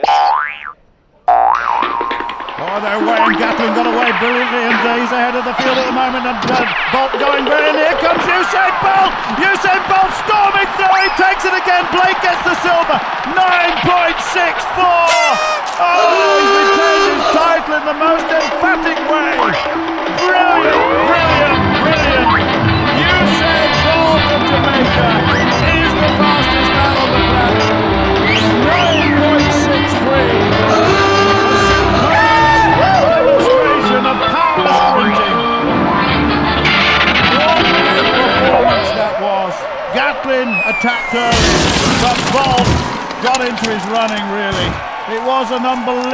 fierce. Oh, they're away, and Gatlin got away brilliantly, and he's ahead of the field at the moment, and Bolt going very near. Comes Usain Bolt! Usain Bolt storming through, he takes it again, Blake gets the silver, 9.64! Oh, he's retained his title in the most emphatic way! Brilliant, brilliant, brilliant! Usain Bolt of Jamaica is the fastest man on the planet! 9.63! Demonstration of power sprinting. What a performance that was. Gatlin attacked early, but Bolt got into his running really. It was an unbelievable